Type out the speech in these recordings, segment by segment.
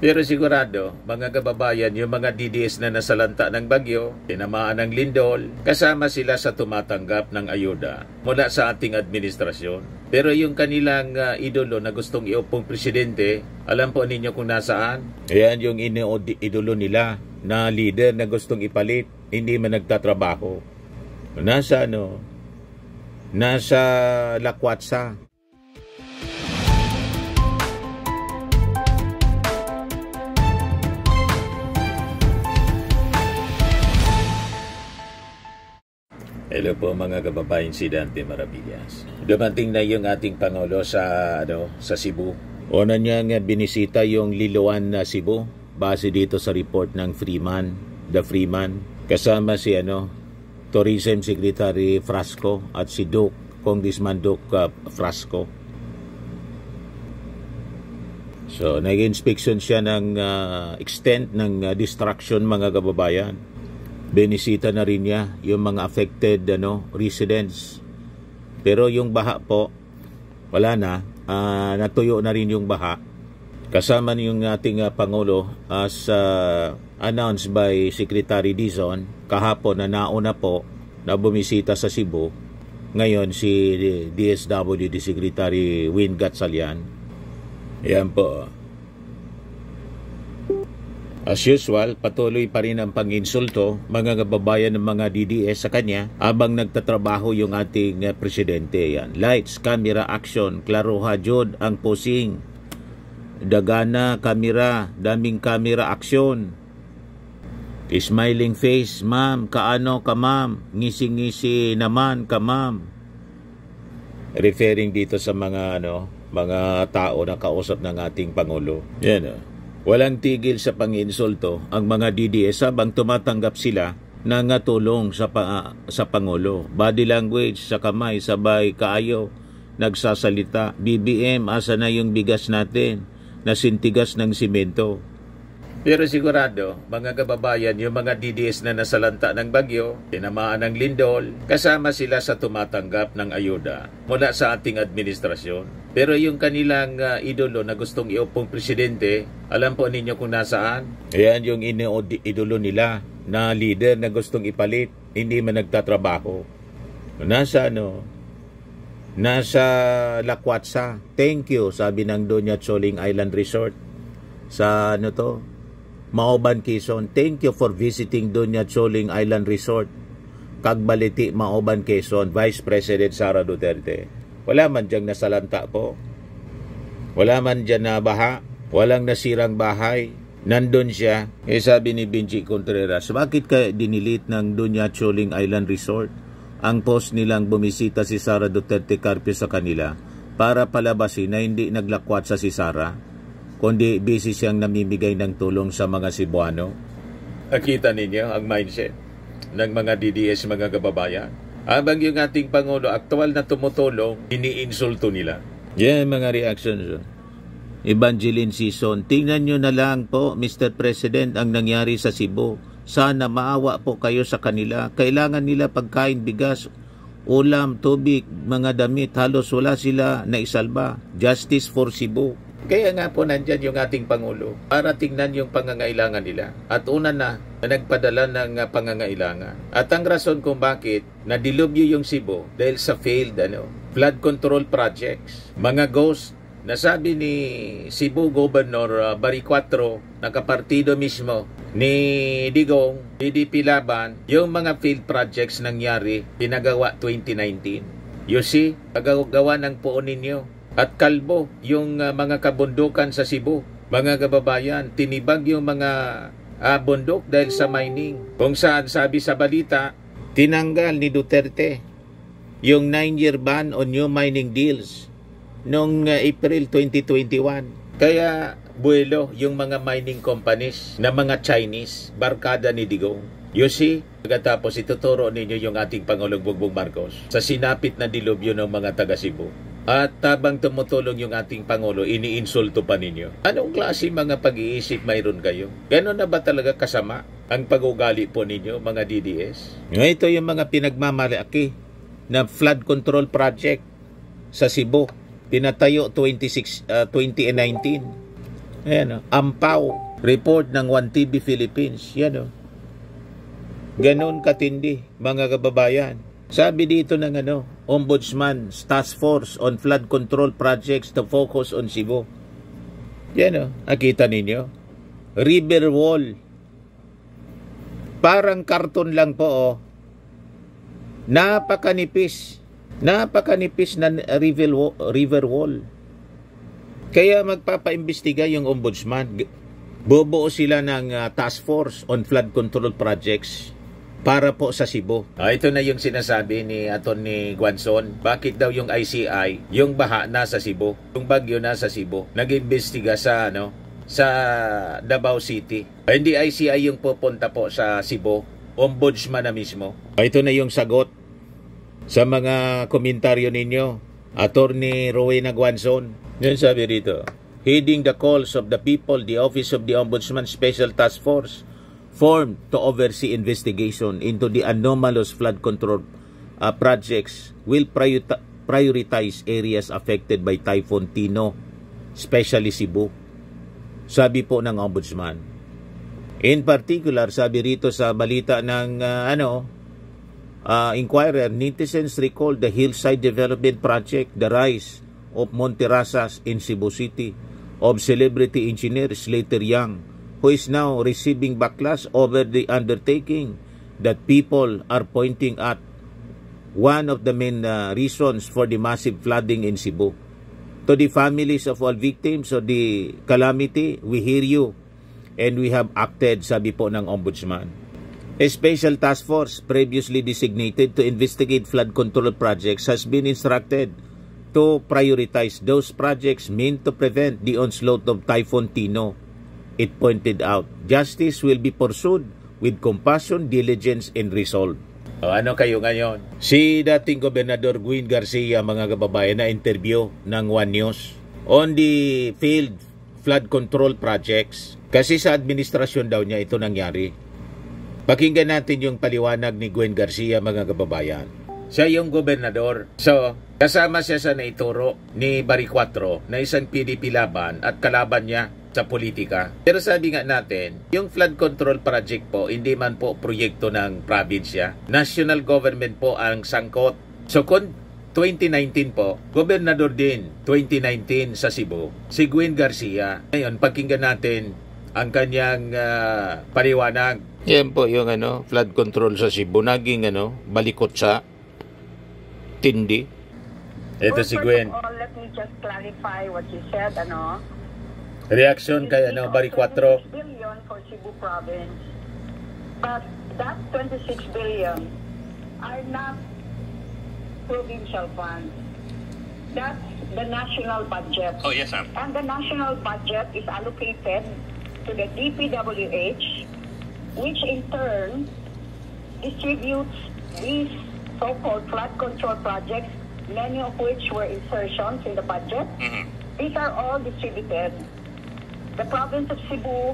Pero sigurado, mga kababayan, yung mga DDS na nasalanta ng bagyo, tinamaan ng lindol, kasama sila sa tumatanggap ng ayuda mula sa ating administrasyon. Pero yung kanilang idolo na gustong iupong presidente, alam po ninyo kung nasaan? Ayan yung idolo nila na leader na gustong ipalit, hindi man nagtatrabaho. Nasa nasa Lakwatsa. Hello po mga kababayan, si Dante Maravillas. Dumating na yung ating Pangulo sa Cebu. Una niyang binisita yung Liloan na Cebu base dito sa report ng The Freeman. Kasama si Tourism Secretary Frasco at si Congressman Duke Frasco. So, nag-inspection siya ng extent ng destruction mga kababayan. Binisita na rin niya yung mga affected residents. Pero yung baha po, wala na. Natuyo na rin yung baha. Kasama yung ating Pangulo as announced by Secretary Dizon kahapon na nauna po na bumisita sa Cebu. Ngayon si DSWD Secretary Win Gatchalian. Yan po. As usual, patuloy pa rin ang pang-insulto mga kababayan ng mga DDS sa kanya habang nagtatrabaho yung ating presidente. Yan. Lights, camera, action, klaruha, jod, ang posing. Dagana, kamera, daming kamera, action. Smiling face, ma'am, kaano ka ma'am? Ngisi-ngisi naman ka ma'am. Referring dito sa mga mga tao na kausap ng ating Pangulo. Yan Walang tigil sa pang-insulto ang mga DDS habang tumatanggap sila ng tulong sa Pangulo. Body language sa kamay, sabay kaayo, nagsasalita. BBM, asa na yung bigas natin? Nasintigas ng simento. Pero sigurado, mga kababayan, yung mga DDS na nasalanta ng bagyo, tinamaan ng lindol, kasama sila sa tumatanggap ng ayuda mula sa ating administrasyon. Pero yung kanilang idolo na gustong iupong presidente, alam po ninyo kung nasaan? Ayan yung idolo nila na leader na gustong ipalit, hindi man nagtatrabaho. Nasa Lakwatsa. Thank you, sabi ng Doña Choling Island Resort. Sa Maoban, Quezon. Thank you for visiting Doña Choling Island Resort. Cagbaliti, Maoban, Quezon. Vice President Sara Duterte. Wala man diyang nasalanta po. Wala man dyan na baha. Walang nasirang bahay. Nandun siya. Sabi ni Benji Contreras, bakit kaya dinilit ng Doña Choling Island Resort ang post nilang bumisita si Sara Duterte Carpio sa kanila para palabasin na hindi naglakwat sa si Sara, kundi busy siyang namimigay ng tulong sa mga Cebuano? Nakita ninyo ang mindset ng mga DDS, mga kababayan. Habang yung ating Pangulo aktual na tumutulong, iniinsulto nila. Yan mga reactions. Evangeline Season, tingnan nyo na lang po, Mr. President, ang nangyari sa Cebu. Sana maawa po kayo sa kanila. Kailangan nila pagkain, bigas, ulam, tubig, mga damit. Halos wala sila na isalba. Justice for Cebu. Kaya nga po nandyan yung ating Pangulo para tingnan yung pangangailangan nila. At una na nagpadala ng pangangailangan. At ang rason kung bakit nadilubyo yung Cebu dahil sa failed flood control projects. Mga ghost na sabi ni Cebu Governor Baricuatro na kapartido mismo ni Digong, PDP Laban, yung mga failed projects nangyari pinagawa 2019. You see, paggawa ng poon ninyo. At kalbo yung mga kabundukan sa Cebu. Mga kababayan, tinibag yung mga bundok dahil sa mining. Kung saan sabi sa balita, tinanggal ni Duterte yung 9-year ban on new mining deals noong April 2021. Kaya buwelo yung mga mining companies na mga Chinese, barkada ni Digong. You see, pagkatapos ituturo ninyo yung ating Pangulong Bongbong Marcos sa sinapit na dilubyo ng mga taga Cebu. At tabang tumutulong yung ating Pangulo, iniinsulto pa ninyo. Anong klase mga pag-iisip mayroon kayo? Ganon na ba talaga kasama ang pag-ugali po ninyo, mga DDS? Ito yung mga pinagmamalaki na flood control project sa Cebu. Pinatayo 2019. Ayan, Ampaw, report ng 1TV Philippines. Yan, ganun katindi, mga kababayan. Sabi dito ng Ombudsman's Task Force on Flood Control Projects to focus on Cebu. Yan, nakita ninyo. River wall. Parang karton lang po, Napakanipis. Napakanipis na river wall. Kaya magpapaimbestiga yung ombudsman. Bubuo sila ng task force on flood control projects para po sa Cebu. Ito na yung sinasabi ni Atty. Guanzon. Bakit daw yung ICI, yung baha na sa Cebu, yung bagyo na sa Cebu, nag-imbestiga sa sa Davao City. Hindi ICI yung pupunta po sa Cebu, ombudsman na mismo. Ito na yung sagot sa mga komentaryo ninyo. Atty. Rowena Guanzon. Yan sabi rito. Heeding the calls of the people, the Office of the Ombudsman Special Task Force formed to oversee investigation into the anomalous flood control projects will prioritize areas affected by Typhoon Tino, especially Cebu. Sabi po ng Ombudsman. In particular, sabi rito sa balita ng Inquirer, netizens recall the Hillside Development Project, the rise of Monterrasas in Cebu City, of celebrity engineer Slater Young, who is now receiving backlash over the undertaking that people are pointing at one of the main reasons for the massive flooding in Cebu. To the families of all victims of the calamity, we hear you and we have acted, sabi po ng Ombudsman. A special task force previously designated to investigate flood control projects has been instructed to prioritize those projects meant to prevent the onslaught of Typhoon Tino. It pointed out, justice will be pursued with compassion, diligence, and resolve. Ano kayo ngayon? Si dating Gobernador Gwen Garcia, mga kababayan, na interview ng One News on the field flood control projects. Kasi sa administrasyon daw niya ito nangyari. Pakinggan natin yung paliwanag ni Gwen Garcia, mga kababayan. Siya yung gobernador. So, kasama siya sa naituro ni Barry Cuatro na isang PDP laban at kalaban niya sa politika. Pero sabi nga natin, yung flood control project po, hindi man po proyekto ng probinsya. National government po ang sangkot. So, kung 2019 po, gobernador din 2019 sa Cebu, si Gwen Garcia. Ngayon, pakinggan natin ang kanyang paliwanag. Yan po yung flood control sa Cebu. Naging balikot sa tindi. Ito si Gwen. Let me just clarify what you said, Reaction kay Barry Cuatro. 26 billion for Cebu province. But that 26 billion are not provincial funds. That's the national budget. Oh, yes, sir. And the national budget is allocated to the DPWH, which in turn distributes these so-called flood control projects, many of which were insertions in the budget. Mm-hmm. These are all distributed. The province of Cebu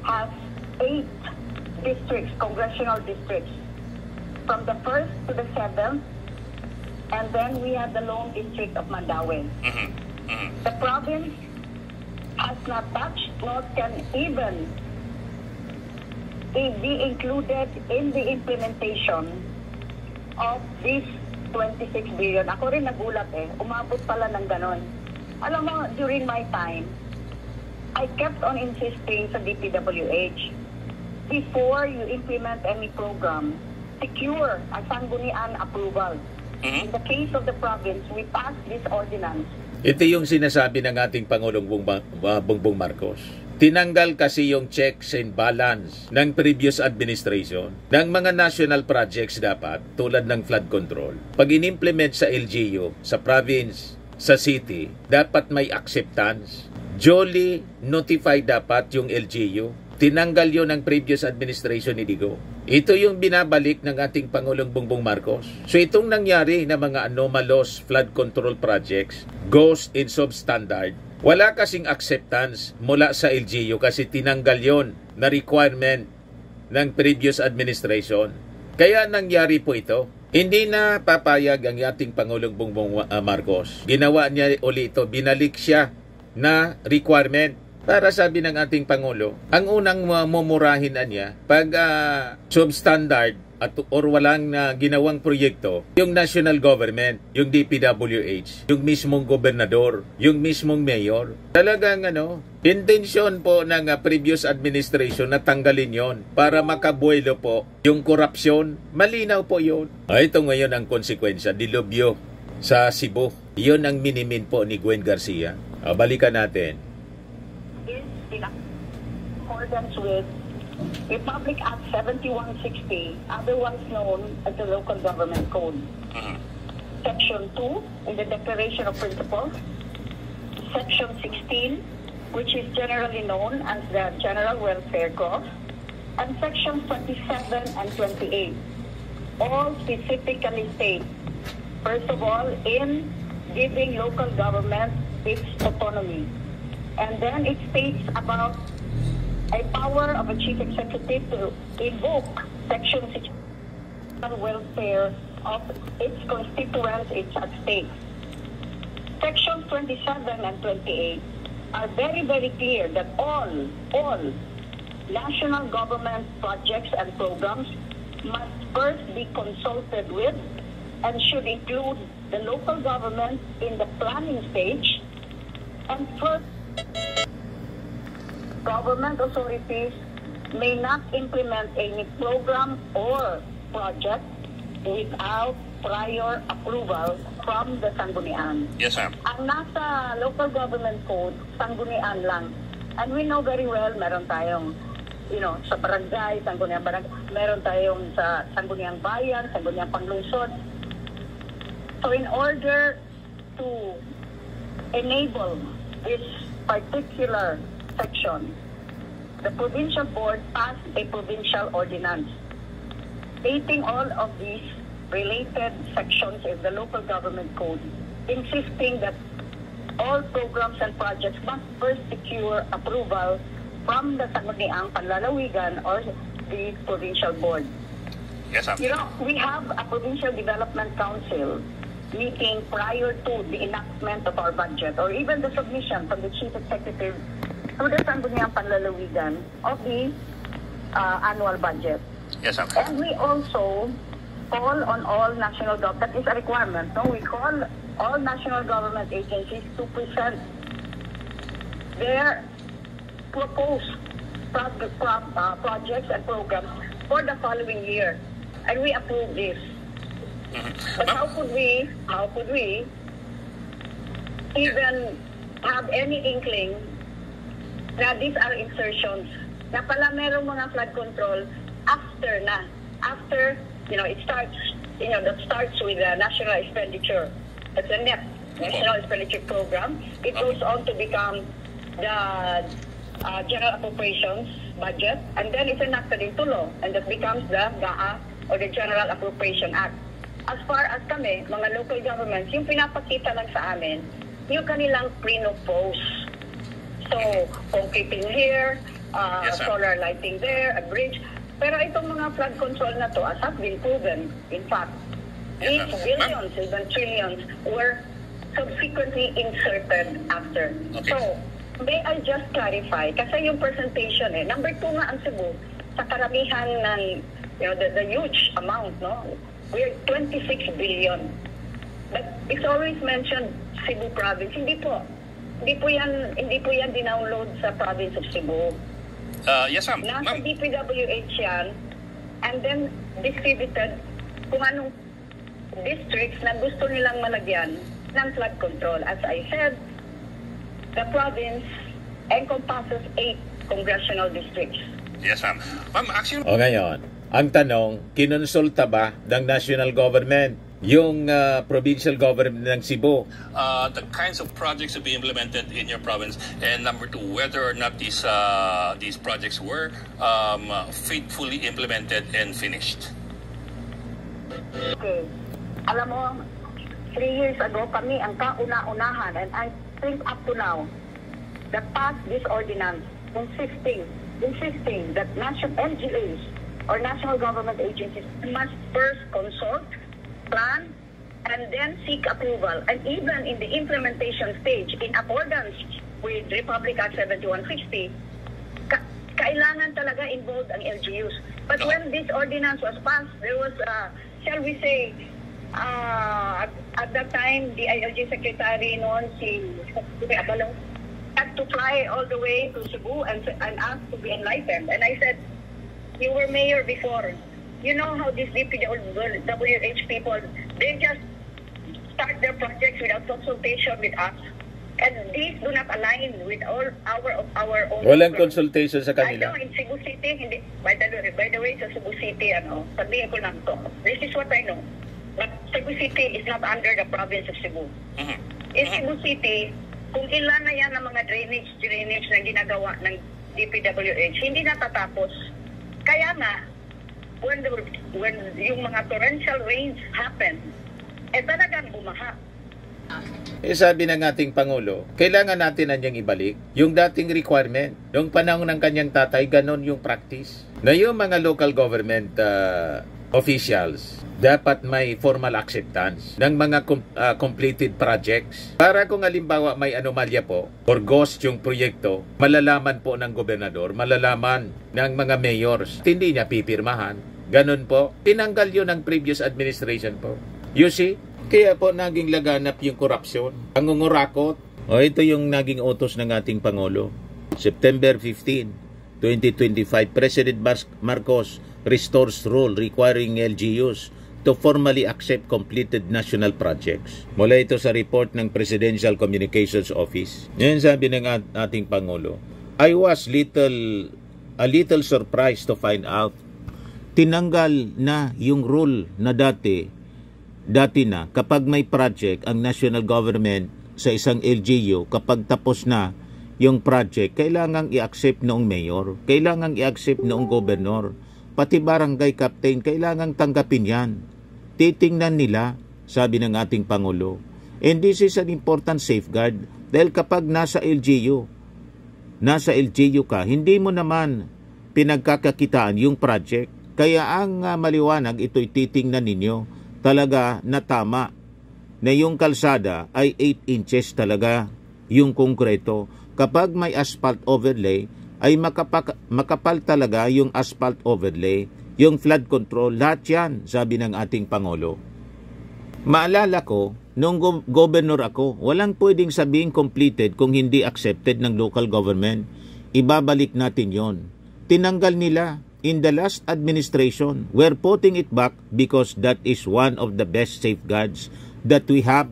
has 8 districts, congressional districts, from the 1st to the 7th, and then we have the lone district of Mandaue. Mm-hmm. Mm-hmm. The province has not touched, nor can even be included in the implementation of this 26 billion. Ako rin nagulat umabot pala ng ganon. Alam mo, during my time, I kept on insisting sa DPWH, before you implement any program, secure a sanggunian approval. In the case of the province, we passed this ordinance. Ito yung sinasabi ng ating Pangulong Bongbong Marcos. Tinanggal kasi yung checks and balance ng previous administration ng mga national projects dapat tulad ng flood control. Pag in-implement sa LGU, sa province, sa city, dapat may acceptance. Duly notified dapat yung LGU. Tinanggal yon ng previous administration ni Digo. Ito yung binabalik ng ating Pangulong Bongbong Marcos. So itong nangyari na mga anomalous flood control projects, ghost in substandard, wala kasing acceptance mula sa LGU kasi tinanggal yon na requirement ng previous administration. Kaya nangyari po ito. Hindi na papayag ang ating Pangulong Bongbong Marcos. Ginawa niya ulit ito, binalik siya na requirement Para sabi ng ating Pangulo, ang unang mumurahin niya, pag substandard at or walang ginawang proyekto, yung national government, yung DPWH, yung mismong gobernador, yung mismong mayor. Talagang intensyon po ng previous administration na tanggalin yon para makabuelo po yung korupsyon. Malinaw po yun. Ito ngayon ang konsekwensya, dilubyo sa Cebu. Yun ang minimin po ni Gwen Garcia. Balikan natin. In accordance with Republic Act 7160, otherwise known as the Local Government Code. Section 2 in the Declaration of Principles, Section 16, which is generally known as the General Welfare Clause, and Sections 27 and 28, all specifically state, first of all, in giving local government its autonomy. And then it states about a power of a chief executive to invoke Section 6 welfare of its constituents, its at stake. Sections 27 and 28 are very, very clear that all national government projects and programs must first be consulted with and should include the local government in the planning stage, and first, government authorities may not implement any program or project without prior approval from the Sangguniang. Yes, ma'am. Ang nasa local government code, Sangguniang lang. And we know very well, meron tayong, sa barangay, Sangguniang barangay, meron tayong sa Sangguniang bayan, Sangguniang panglungsod. So in order to enable this particular section, the provincial board passed a provincial ordinance stating all of these related sections in the local government code, insisting that all programs and projects must first secure approval from the Sangguniang Panlalawigan or the provincial board. Yes, ma'am. We have a provincial development council meeting prior to the enactment of our budget or even the submission from the chief executive to the Sangguniang Panlalawigan of the annual budget. Yes, ma'am. And we also call on all national government, that is a requirement, we call all national government agencies to present their proposed projects and programs for the following year. And we approve this. But how could we even have any inkling na these are insertions na pala merong mga flood control after, it starts, that starts with the national expenditure. That's the NEP, National Expenditure Program. It goes on to become the General Appropriations Budget, and then it's enacted into law, and that becomes the GAA, or the General Appropriation Act. As far as kami, mga local governments, yung pinapakita lang sa amin, yung kanilang pre-propose. So, concreting here, solar lighting there, a bridge. Pero itong mga flood control na to, as has been proven, in fact, these billions, even trillions, were subsequently inserted after. Okay. So, may I just clarify, kasi yung presentation number 2 nga ang Cebu, sa karamihan ng, the huge amount, we're 26 billion. But it's always mentioned Cebu province. Hindi po yan dinownload sa province of Cebu. Yes, ma'am. Nasa DPWH yan, and then distributed kung anong districts na gusto nilang malagyan ng flood control. As I said, the province encompasses 8 congressional districts. Yes, ma'am. Ma'am, actually... O ngayon, ang tanong, kinonsulta ba ng national government yung provincial government ng Cebu? The kinds of projects to be implemented in your province, and number 2, whether or not these projects were faithfully implemented and finished. Okay. Alam mo, 3 years ago kami ang kauna-unahan, and I think up to now, that passed this ordinance insisting that national NGOs or national government agencies must first consult, plan, and then seek approval. And even in the implementation stage, in accordance with Republic Act 7160, kailangan talaga involved ang LGUs. But when this ordinance was passed, there was, shall we say, at that time, the ILG secretary noon, si Abalong, had to fly all the way to Cebu and ask to be enlightened. And I said, you were mayor before. You know how these DPWH people, they just start their projects without consultation with us. And these do not align with all our own. Walang consultation sa I kanila. know in Cebu City, hindi, by the way, sa Cebu City, sabihin ko lang to. This is what I know. But Cebu City is not under the province of Cebu. In Cebu City, kung ilan na yan ang mga drainage na ginagawa ng DPWH, hindi natatapos. Kaya nga, when yung mga torrential rains happen, talagang bumaha. Sabi ng ating Pangulo, kailangan natin anyang ibalik yung dating requirement. Yung panahon ng kanyang tatay, ganon yung practice. Na yung mga local government officials, dapat may formal acceptance ng mga completed projects. Para kung halimbawa may anomalya po or ghost yung proyekto, malalaman po ng gobernador, malalaman ng mga mayors. Hindi niya pipirmahan. Ganon po. Tinanggal yun ng previous administration po. You see? Kaya po naging laganap yung korupsyon. Pangungurakot. Ito yung naging utos ng ating Pangulo. September 15, 2025, President Marcos restores rule requiring LGUs to formally accept completed national projects. Mula ito sa report ng Presidential Communications Office. Yan sabi ng ating Pangulo. I was a little surprised to find out tinanggal na yung rule na dati na kapag may project ang national government sa isang LGU, kapag tapos na yung project, kailangang i-accept noong mayor, kailangang i-accept noong gobernador, pati barangay captain, kailangang tanggapin yan. Titingnan nila, sabi ng ating Pangulo. And this is an important safeguard dahil kapag nasa LGU ka, hindi mo naman pinagkakakitaan yung project. Kaya ang maliwanag, ito'y titingnan ninyo talaga na tama na yung kalsada ay 8 inches talaga yung konkreto. Kapag may asphalt overlay, ay makapal talaga yung asphalt overlay, yung flood control, lahat yan, sabi ng ating Pangulo. Maalala ko, nung governor ako, walang pwedeng sabihin completed kung hindi accepted ng local government. Ibabalik natin yon. Tinanggal nila in the last administration. We're putting it back because that is one of the best safeguards that we have.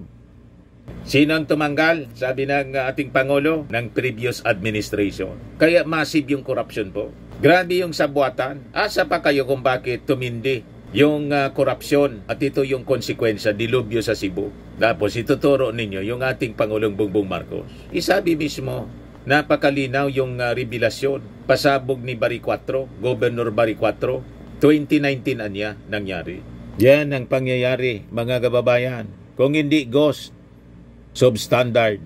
Sinong tumanggal? Sabi ng ating Pangulo, ng previous administration. Kaya massive yung corruption po. Grabe yung sabuatan. Asa pa kayo kung bakit tumindi yung korupsyon at ito yung konsekwensya, dilubyo sa Cebu. Tapos ituturo ninyo yung ating Pangulong Bongbong Marcos. Isabi mismo, napakalinaw yung revelasyon. Pasabog ni Bari 4, Governor Bari 4, 2019 anya nangyari. Yan ang pangyayari, mga kababayan. Kung hindi ghost, substandard.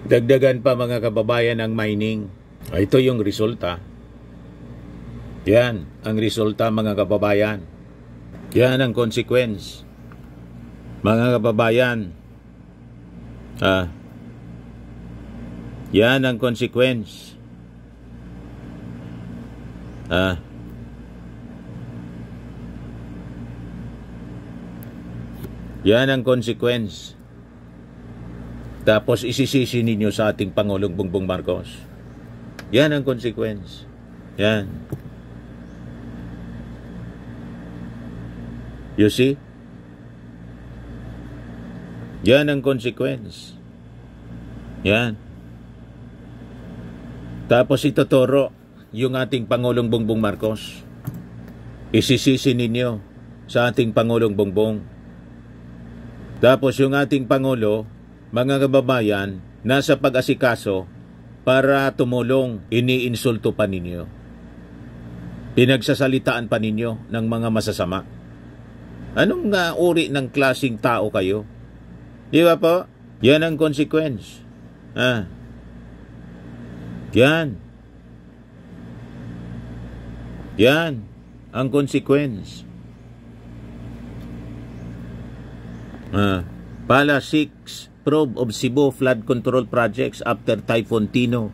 Dagdagan pa, mga kababayan, ang mining. Ito yung resulta. Yan ang resulta, mga kababayan. Yan ang consequence. Mga kababayan. Yan ang consequence. Yan ang consequence. Tapos isisisi ninyo sa ating Pangulong Bongbong Marcos. Yan ang consequence. Yan. You see? Yan ang consequence. Yan. Tapos ituturo yung ating Pangulong Bongbong Marcos. Isisisi ninyo sa ating Pangulong Bongbong. Tapos yung ating Pangulo, mga kababayan, nasa pag-asikaso para tumulong, iniinsulto pa ninyo. Pinagsasalitaan pa ninyo ng mga masasama. Anong uri ng klaseng tao kayo? Di ba po? Yan ang consequence. Yan. Yan ang consequence. Pala 6, probe of Cebu flood control projects after Typhoon Tino.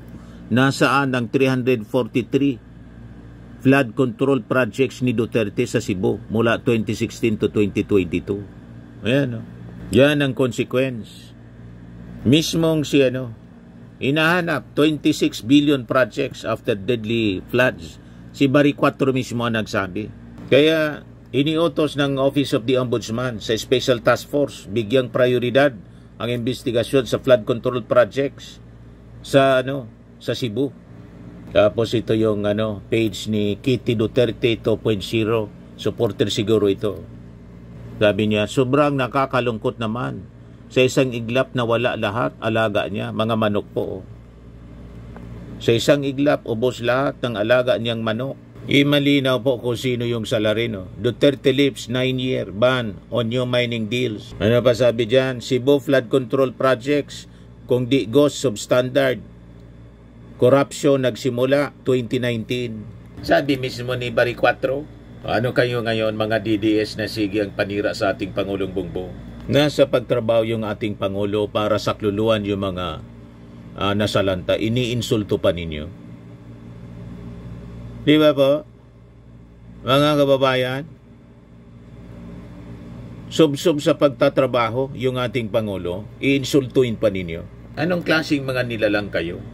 Nasaan ang 343 flood control projects ni Duterte sa Cebu mula 2016 to 2022? Ayan, no? Yan ang consequence. Mismong si hinahanap 26 billion projects after deadly floods. Si Barry 4 mismo ang nagsabi. Kaya iniutos ng Office of the Ombudsman sa Special Task Force bigyang prioridad ang investigasyon sa flood control projects sa Cebu. Tapos ito yung page ni Kitty Duterte 2.0, supporter siguro ito. Sabi niya, sobrang nakakalungkot naman. Sa isang iglap na wala lahat, alaga niya, mga manok po. Sa isang iglap, ubos lahat ng alaga niyang manok. Malinaw po kung sino yung Salarino. Duterte lifts 9-year ban on new mining deals. Ano pa sabi dyan? Cebu flood control projects, kung di ghost substandard. Corruption nagsimula 2019. Sabi mismo ni Barry 4, ano kayo ngayon mga DDS na sige ang panira sa ating Pangulong Bongbong? Nasa pagtrabaho yung ating Pangulo para sakluluan yung mga nasalanta. Iniinsulto pa ninyo. Di ba po? Mga kababayan, sub-sub sa pagtatrabaho yung ating Pangulo, iinsultuin pa ninyo. Anong klaseng mga nilalang kayo?